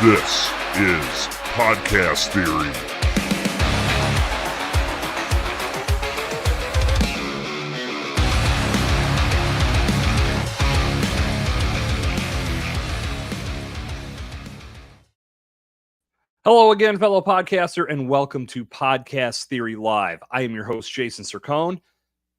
This is Podcast Theory. Hello again, fellow podcaster, and welcome to Podcast Theory Live. I am your host, Jason Sircone.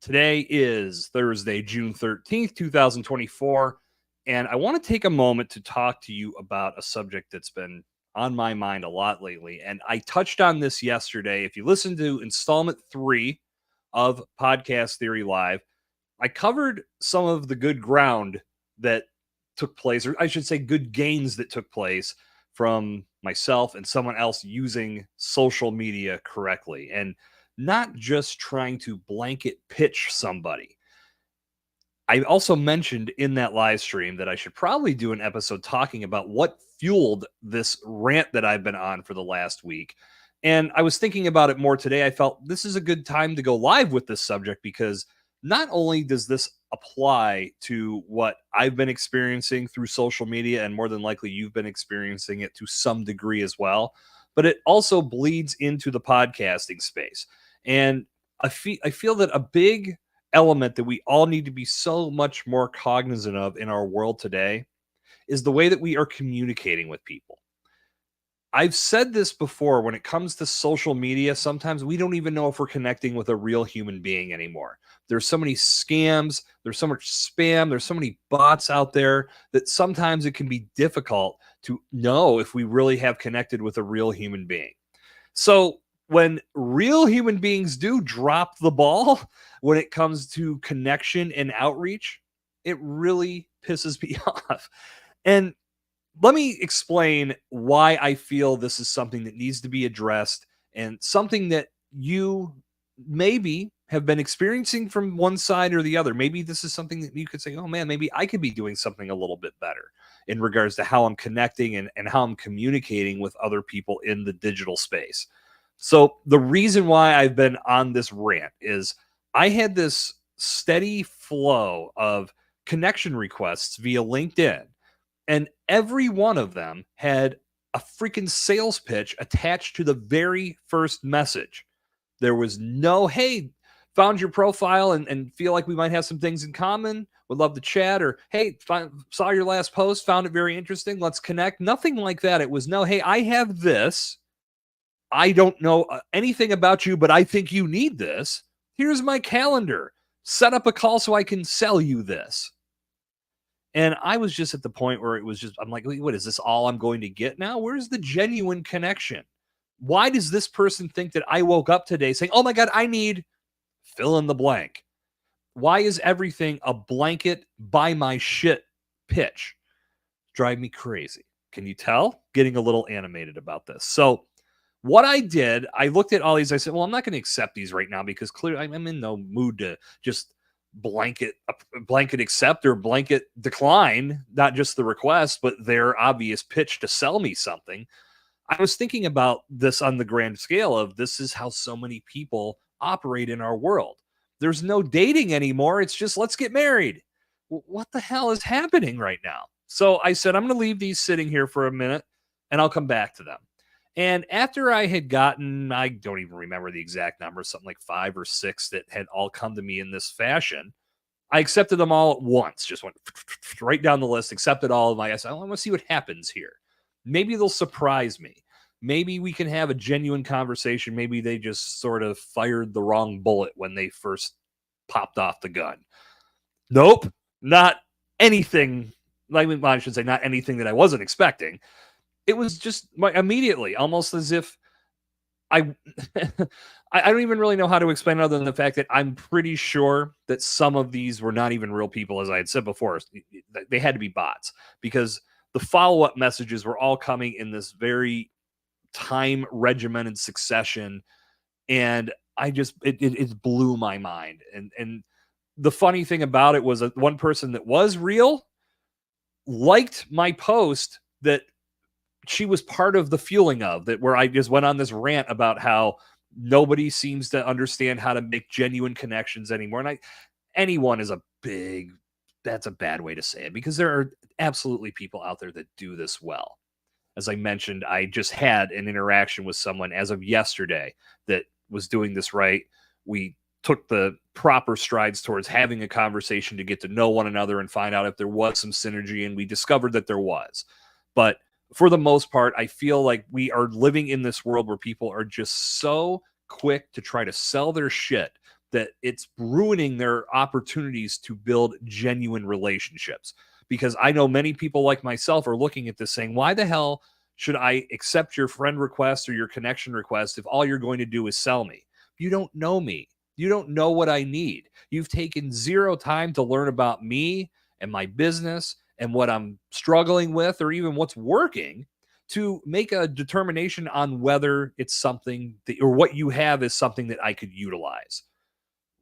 Today is Thursday, June 13th, 2024, and I want to take a moment to talk to you about a subject that's been on my mind a lot lately, and I touched on this yesterday. If you listen to installment 3 of Podcast Theory Live, I covered some of the good ground that took place, or I should say good gains that took place from myself and someone else using social media correctly and not just trying to blanket pitch somebody. I also mentioned in that live stream that I should probably do an episode talking about what fueled this rant that I've been on for the last week. And I was thinking about it more today. I felt this is a good time to go live with this subject because not only does this apply to what I've been experiencing through social media, and more than likely you've been experiencing it to some degree as well, but it also bleeds into the podcasting space. And I feel that a big element that we all need to be so much more cognizant of in our world today is the way that we are communicating with people. I've said this before, when it comes to social media, sometimes we don't even know if we're connecting with a real human being anymore. There's so many scams, there's so much spam, there's so many bots out there that sometimes it can be difficult to know if we really have connected with a real human being. So when real human beings do drop the ball when it comes to connection and outreach, it really pisses me off. And let me explain why I feel this is something that needs to be addressed and something that you maybe have been experiencing from one side or the other. Maybe this is something that you could say, oh man, maybe I could be doing something a little bit better in regards to how I'm connecting and how I'm communicating with other people in the digital space. So the reason why I've been on this rant is I had this steady flow of connection requests via LinkedIn, and every one of them had a freaking sales pitch attached to the very first message. There was no, hey, found your profile and feel like we might have some things in common. Would love to chat. Or, hey, saw your last post, found it very interesting. Let's connect. Nothing like that. It was no, hey, I have this. I don't know anything about you, but I think you need this. Here's my calendar. Set up a call so I can sell you this. And I was just at the point where it was just, I'm like, what is this all I'm going to get now? Where's the genuine connection? Why does this person think that I woke up today saying, oh my God, I need fill in the blank? Why is everything a blanket buy my shit pitch? Drive me crazy. Can you tell? Getting a little animated about this. So what I did, I looked at all these. I said, well, I'm not going to accept these right now because clearly I'm in no mood to just blanket accept or blanket decline, not just the request, but their obvious pitch to sell me something. I was thinking about this on the grand scale of this is how so many people operate in our world. There's no dating anymore. It's just, let's get married. What the hell is happening right now? So I said, I'm going to leave these sitting here for a minute and I'll come back to them. And after I had gotten, I don't even remember the exact number, something like 5 or 6 that had all come to me in this fashion, I accepted them all at once, just went right down the list, accepted all of my, I said, I want to see what happens here. Maybe they'll surprise me. Maybe we can have a genuine conversation. Maybe they just sort of fired the wrong bullet when they first popped off the gun. Nope, not anything. I should say not anything that I wasn't expecting. It was just immediately, almost as if I don't even really know how to explain it other than the fact that I'm pretty sure that some of these were not even real people, as I had said before. They had to be bots because the follow-up messages were all coming in this very time regimented succession, and I just it blew my mind. And the funny thing about it was that one person that was real liked my post that she was part of the fueling of that, where I just went on this rant about how nobody seems to understand how to make genuine connections anymore. And anyone is that's a bad way to say it because there are absolutely people out there that do this well. As I mentioned, I just had an interaction with someone as of yesterday that was doing this right. We took the proper strides towards having a conversation to get to know one another and find out if there was some synergy, and we discovered that there was. But for the most part, I feel like we are living in this world where people are just so quick to try to sell their shit that it's ruining their opportunities to build genuine relationships. Because I know many people like myself are looking at this saying, why the hell should I accept your friend request or your connection request if all you're going to do is sell me? You don't know me. You don't know what I need. You've taken zero time to learn about me and my business and what I'm struggling with, or even what's working, to make a determination on whether it's something that, or what you have is something that I could utilize.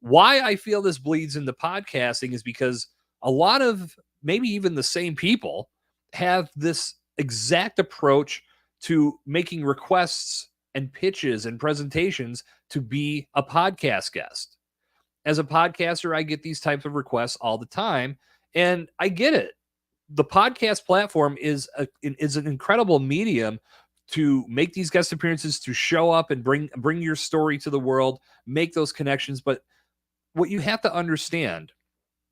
Why I feel this bleeds into podcasting is because a lot of maybe even the same people have this exact approach to making requests and pitches and presentations to be a podcast guest. As a podcaster, I get these types of requests all the time, and I get it. The podcast platform is an incredible medium to make these guest appearances, to show up and bring your story to the world, make those connections. But what you have to understand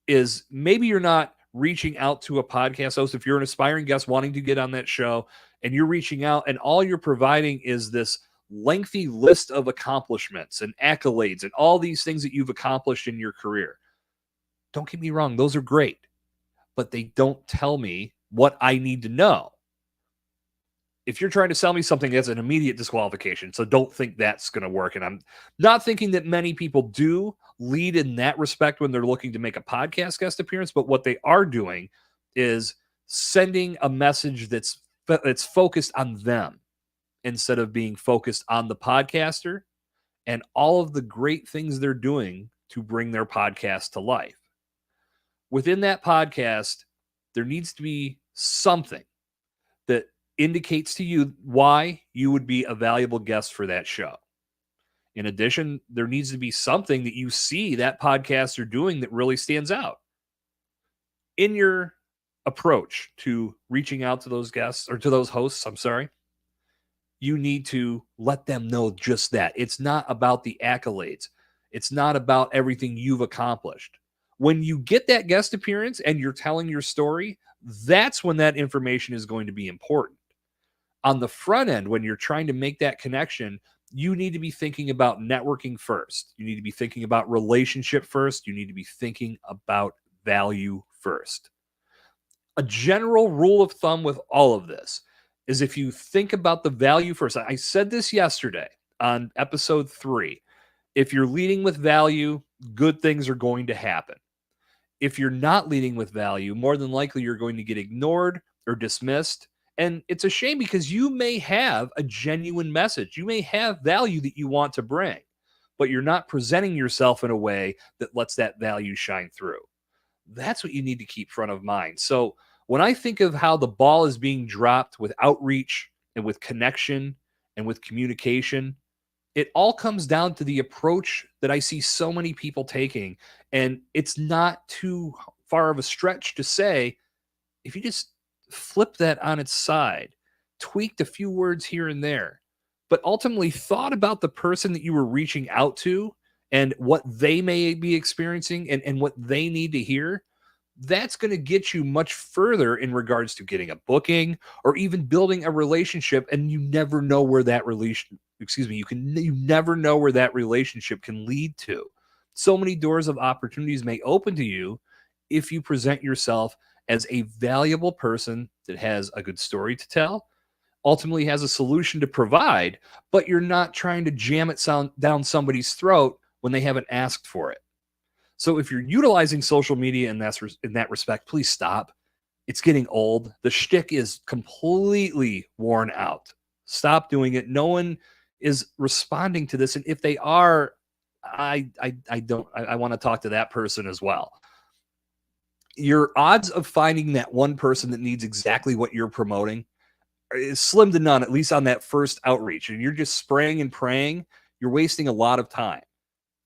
is maybe you're not reaching out to a podcast host. If you're an aspiring guest wanting to get on that show and you're reaching out and all you're providing is this lengthy list of accomplishments and accolades and all these things that you've accomplished in your career. Don't get me wrong, those are great, but they don't tell me what I need to know. If you're trying to sell me something, that's an immediate disqualification. So don't think that's going to work. And I'm not thinking that many people do lead in that respect when they're looking to make a podcast guest appearance. But what they are doing is sending a message that's focused on them instead of being focused on the podcaster and all of the great things they're doing to bring their podcast to life. Within that podcast, there needs to be something that indicates to you why you would be a valuable guest for that show. In addition, there needs to be something that you see that podcaster doing that really stands out. In your approach to reaching out to those guests, or to those hosts, you need to let them know just that. It's not about the accolades. It's not about everything you've accomplished. When you get that guest appearance and you're telling your story, that's when that information is going to be important. On the front end, when you're trying to make that connection, you need to be thinking about networking first. You need to be thinking about relationship first. You need to be thinking about value first. A general rule of thumb with all of this is if you think about the value first. I said this yesterday on episode 3. If you're leading with value, good things are going to happen. If you're not leading with value, more than likely you're going to get ignored or dismissed. And it's a shame because you may have a genuine message. You may have value that you want to bring, but you're not presenting yourself in a way that lets that value shine through. That's what you need to keep front of mind. So when I think of how the ball is being dropped with outreach and with connection and with communication, it all comes down to the approach that I see so many people taking. And it's not too far of a stretch to say, if you just flip that on its side, tweaked a few words here and there, but ultimately thought about the person that you were reaching out to and what they may be experiencing and what they need to hear, that's going to get you much further in regards to getting a booking or even building a relationship. And you never know where that you never know where that relationship can lead to. So many doors of opportunities may open to you if you present yourself as a valuable person that has a good story to tell, ultimately has a solution to provide, but you're not trying to jam it down somebody's throat when they haven't asked for it. So if you're utilizing social media in that respect, please stop. It's getting old. The shtick is completely worn out. Stop doing it. No one is responding to this. And if they are, I want to talk to that person as well. Your odds of finding that one person that needs exactly what you're promoting is slim to none, at least on that first outreach. And you're just spraying and praying. You're wasting a lot of time.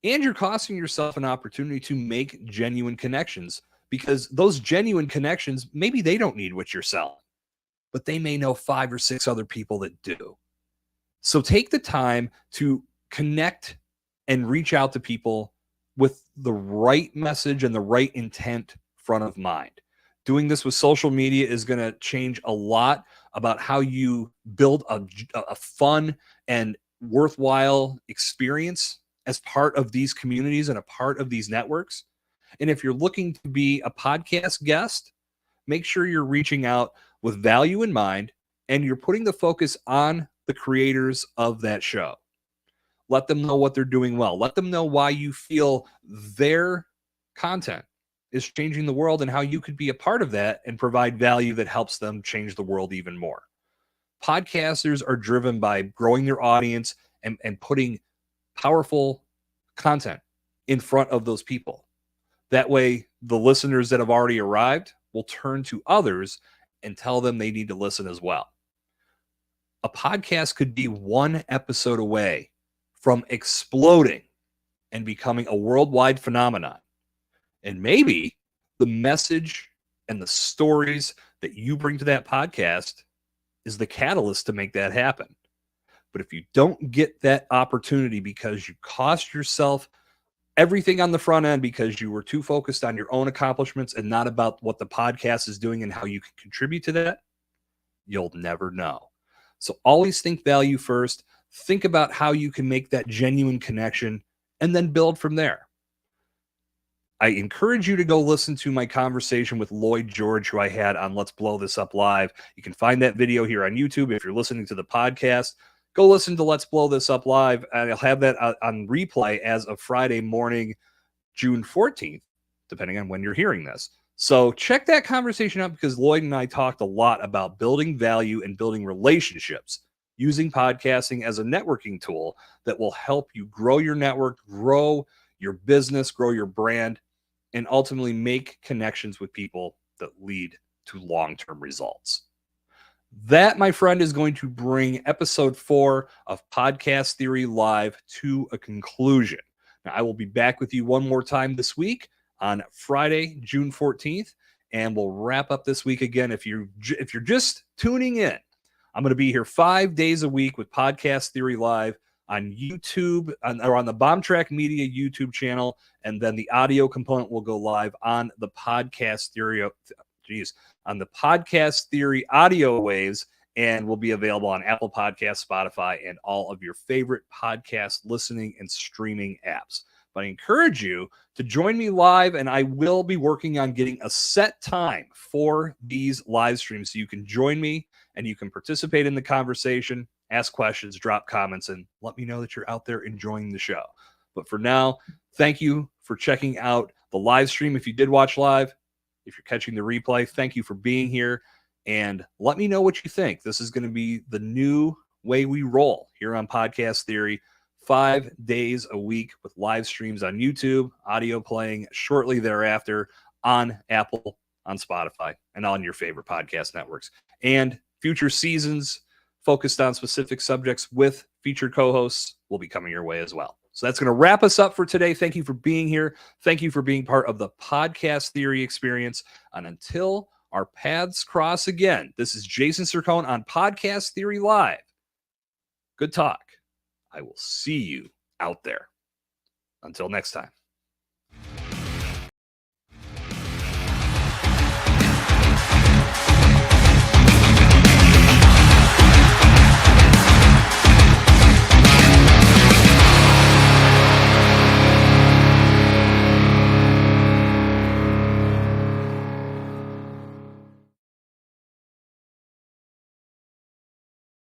And you're costing yourself an opportunity to make genuine connections, because those genuine connections, maybe they don't need what you're selling. but they may know 5 or 6 other people that do. So take the time to connect and reach out to people with the right message and the right intent front of mind. Doing this with social media is going to change a lot about how you build a fun and worthwhile experience as part of these communities and a part of these networks. And if you're looking to be a podcast guest, make sure you're reaching out with value in mind and you're putting the focus on the creators of that show. Let them know what they're doing well. Let them know why you feel their content is changing the world and how you could be a part of that and provide value that helps them change the world even more. Podcasters are driven by growing their audience and putting powerful content in front of those people. That way, the listeners that have already arrived will turn to others and tell them they need to listen as well. A podcast could be one episode away from exploding and becoming a worldwide phenomenon. And maybe the message and the stories that you bring to that podcast is the catalyst to make that happen. But if you don't get that opportunity because you cost yourself everything on the front end because you were too focused on your own accomplishments and not about what the podcast is doing and how you can contribute to that, you'll never know. So always think value first. Think about how you can make that genuine connection and then build from there. I encourage you to go listen to my conversation with Lloyd George, who I had on Let's Blow This Up Live. You can find that video here on YouTube. If you're listening to the podcast, go listen to Let's Blow This Up Live. And I'll have that on replay as of Friday morning, June 14th, depending on when you're hearing this. So check that conversation out because Lloyd and I talked a lot about building value and building relationships using podcasting as a networking tool that will help you grow your network, grow your business, grow your brand, and ultimately make connections with people that lead to long-term results. That, my friend, is going to bring episode 4 of Podcast Theory Live to a conclusion. Now, I will be back with you one more time this week on Friday, June 14th, and we'll wrap up this week again. If you're just tuning in, I'm going to be here 5 days a week with Podcast Theory Live on YouTube or on the Bombtrack Media YouTube channel, and then the audio component will go live on the Podcast Theory audio waves, and will be available on Apple Podcasts, Spotify, and all of your favorite podcast listening and streaming apps. But I encourage you to join me live, and I will be working on getting a set time for these live streams so you can join me and you can participate in the conversation, ask questions, drop comments, and let me know that you're out there enjoying the show. But for now, thank you for checking out the live stream. If you did watch live, if you're catching the replay, thank you for being here. And let me know what you think. This is going to be the new way we roll here on Podcast Theory. 5 days a week with live streams on YouTube, audio playing shortly thereafter on Apple, on Spotify, and on your favorite podcast networks. And future seasons focused on specific subjects with featured co-hosts will be coming your way as well. So that's going to wrap us up for today. Thank you for being here. Thank you for being part of the Podcast Theory experience. And until our paths cross again, this is Jason Sircone on Podcast Theory Live. Good talk. I will see you out there. Until next time.